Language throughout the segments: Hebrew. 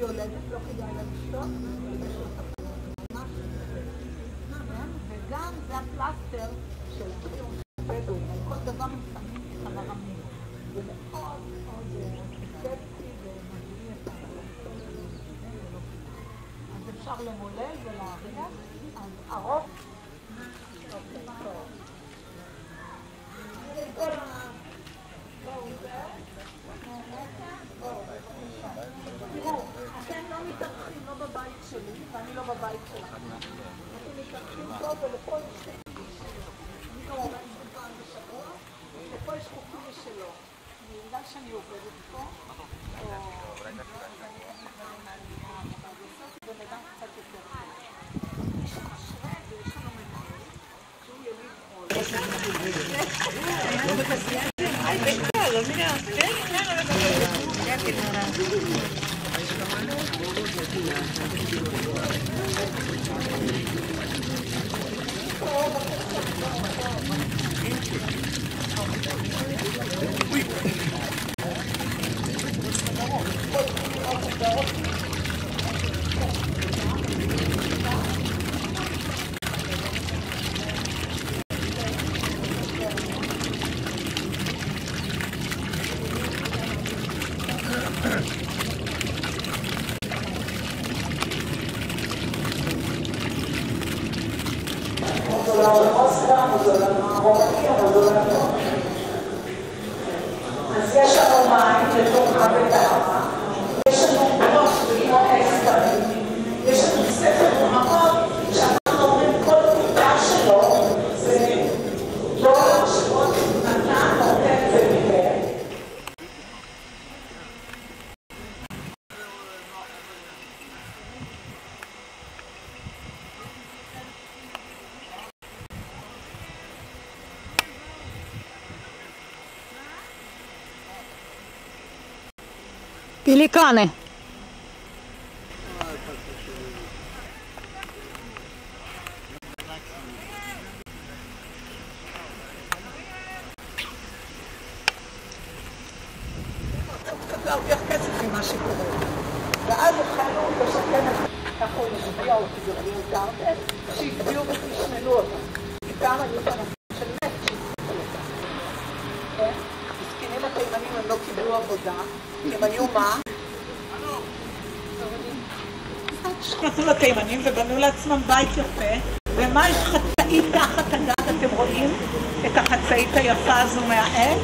יולדת, לא כדאי לה לשתות, וגם זה הפלסטר של הבדואים, על כל דבר הם שמים את המרמים. זה מאוד מאוד ספטי ומדהים את אז אפשר למולל ולהריח, אז ארוך תראו, אתם לא מתארחים, לא בבית שלי, ואני לא בבית שלכם. אתם מתארחים פה ולפה יש חוקים משלו. אני לא עובדת פעם בשבוע, ופה יש חוקים משלו. אני יודעת שאני עובדת פה, או בנדם קצת יותר טוב. יש אשרה ויש לנו מנהל, שהוא יליד אז יש לנו מים לתוכה וטעמה, יש לנו בראש וכמו אקסטרים, יש לנו ספר מאוד שאנחנו אומרים כל תודה שלו זה דולר שעוד נתן נותן ומילה. Пеликаны. להרוויח כסף ממה שקורה. ואז התחלנו לשכן את זה. ככה הוא משביע אותי ברביעו גרדן, שהגביעו ותשמלו אותם. איתם היו את אנשים של מת שהסתכלו אותם. מסכנים התימנים הם לא קיבלו עבודה, הם היו מה? שכנסו לתימנים ובנו לעצמם בית יפה, ומה יש חצאית תחת הגג, אתם רואים את החצאית היפה הזו מהעץ?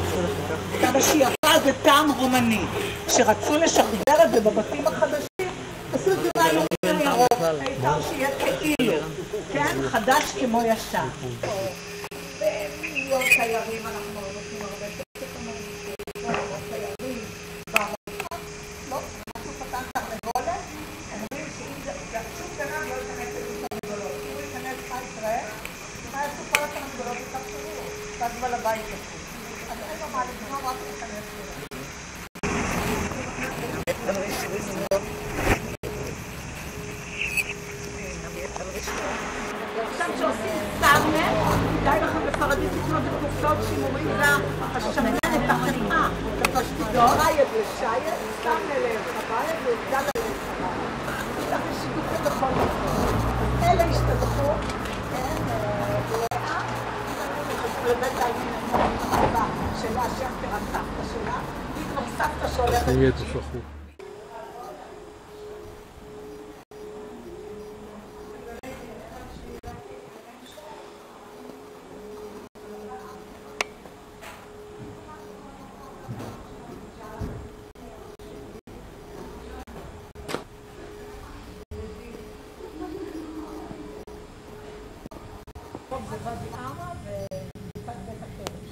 כמה שהיא יפה זה טעם רומני, שרצו לשחזר את זה בבתים החדשים, עשו את זה מהיום ירוק, העיקר שיהיה כאילו, כן? חדש כמו ישן. ומיליון תיירים אנחנו נותנים הרבה כסף ומרגישים, הרבה תיירים, לא, אנחנו פתן תרנגולת, אומרים שאם זה שום גנב לא ייכנס את תרנגולות, אם הוא ייכנס חי טרק, מה יעשו כל התרנגולות יתחשבו, קצת בעל הבית יחו. אז אין לו מה לגמור רק להיכנס לזה. עכשיו שעושים סרמן, כדאי לכם בפרדית לקנות את קופסאות שימורים והשמנת החלמה, דורייד לשייד, סרמן לחבייד וגדל לחבייד. יש לך שיתופי בכל מקום. אלה השתדחו, לאה, לבית העניין המחבה שלה, שם פרק סבתא שלה, היא כבר סבתא שהולכת. זה ואדי ערה ובקעת בית הקרש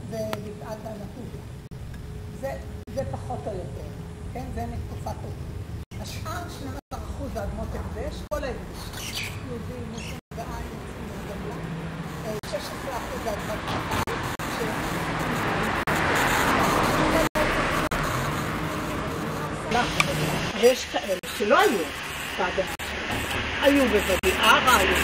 ובקעת הנהודה. זה פחות או יותר, כן? זה מתקופת אותי. השאר 12% זה אדמות הקדש, כל ההקדש. יהודים, מוסלמים ועין, מוסלמים וגמלה. 16% זה אדמות הקדש. ויש כאלה שלא היו בהגנה. היו בוואדי ערה, היו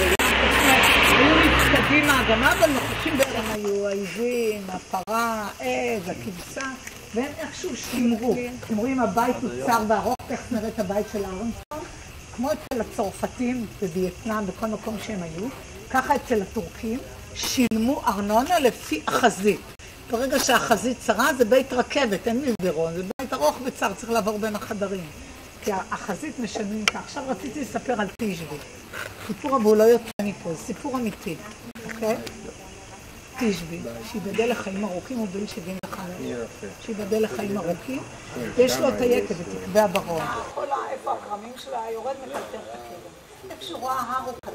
היו מתקדים מההגנה, אבל נוכחים בעצם היו העיזים, הפרה, העז, הכבשה, והם איכשהו שימרו. אתם רואים, הבית הוא צר וארוך, תכף נראה את הבית של אהרונסון. כמו אצל הצרפתים בווייטנאם, בכל מקום שהם היו, ככה אצל הטורקים, שילמו ארנונה לפי החזית. ברגע שהחזית צרה זה בית רכבת, אין מסדרון, זה בית ארוך וצר, צריך לעבור בין החדרים. כי החזית משלמים כך. עכשיו רציתי לספר על תשבי. סיפור אבל הוא לא יוצא מפה, זה סיפור אמיתי, אוקיי? תשבי, שיבדל לחיים ארוכים, הוא בן 75. שיבדל לחיים ארוכים, ויש לו את היקב, ותקבע ברון. כל איפה הקרמים שלה יורד מקטר את הכלב. כשהוא רואה הר או קלה,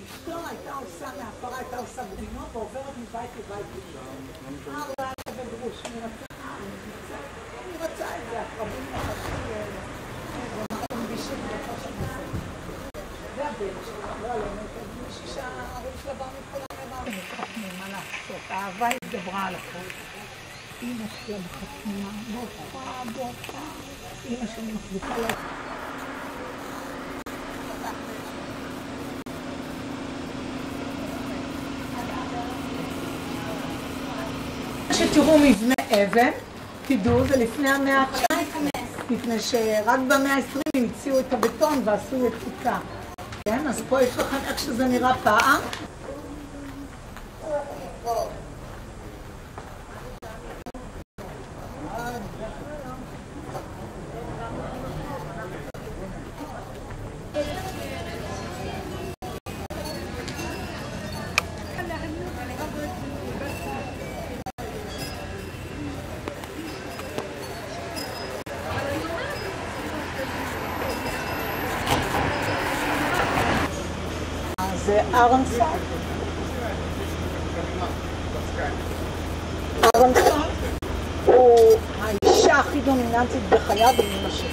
אשתו הייתה עושה מהפרה, הייתה עושה גבינות, ועוברת מבית לבית לבית. הר לא היה שווה גרוש, אני רצה את זה, הקרבים נחשו ואנחנו מגישים לאיפה של מסר. זה הבן שלה, לא עלינו, מישהי שההורים שלה באו מכולם נאמר. מתחתנים, מה לעשות? האהבה התגברה על הכל. אמא שלה בחתונה, בוכה. אמא שלי מחזיקה לה. שתראו מבנה אבן, תדעו, זה לפני המאה ה-19, מפני שרק במאה ה-20 המציאו את הבטון ועשו יציקה. כן, אז פה יש לכם איך שזה נראה פעם. זה אהרונסון. אהרונסון הוא האישה הכי דומיננטית בחייו באמא שלו.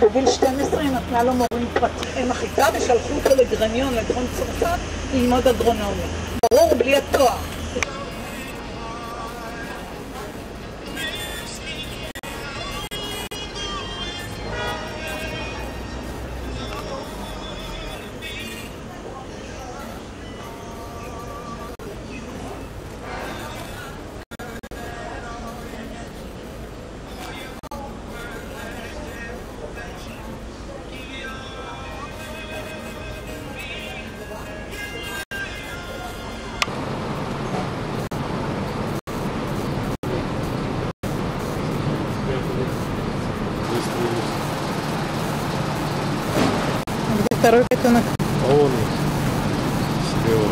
בגיל 12 היא נתנה לו מורים פרטיים אחיזה ושלחו אותו לגרניון, לגרון צרפת, ללמוד אגרונומיה. ברור, בלי התואר. Второй котенок. А он слева.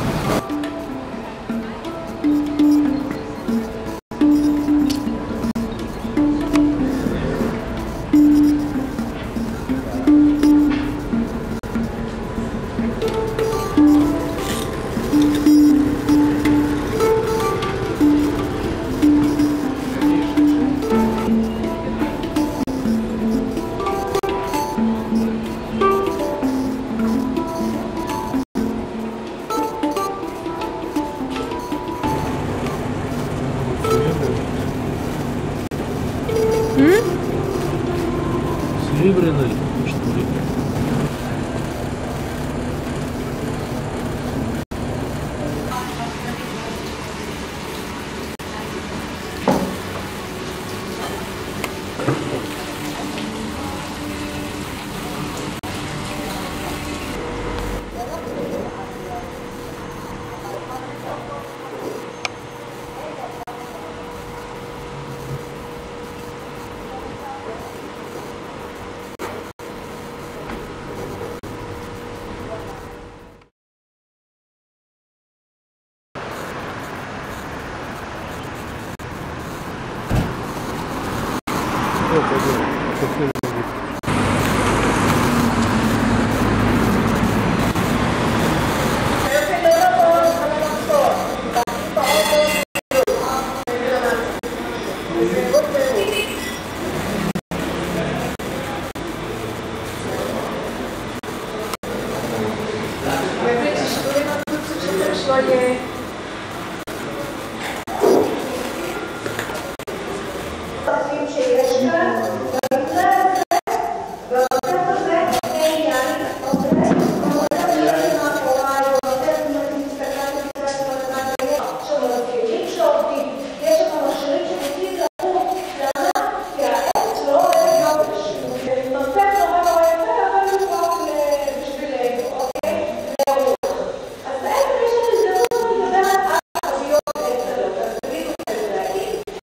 Серебряный, что ли? Soyez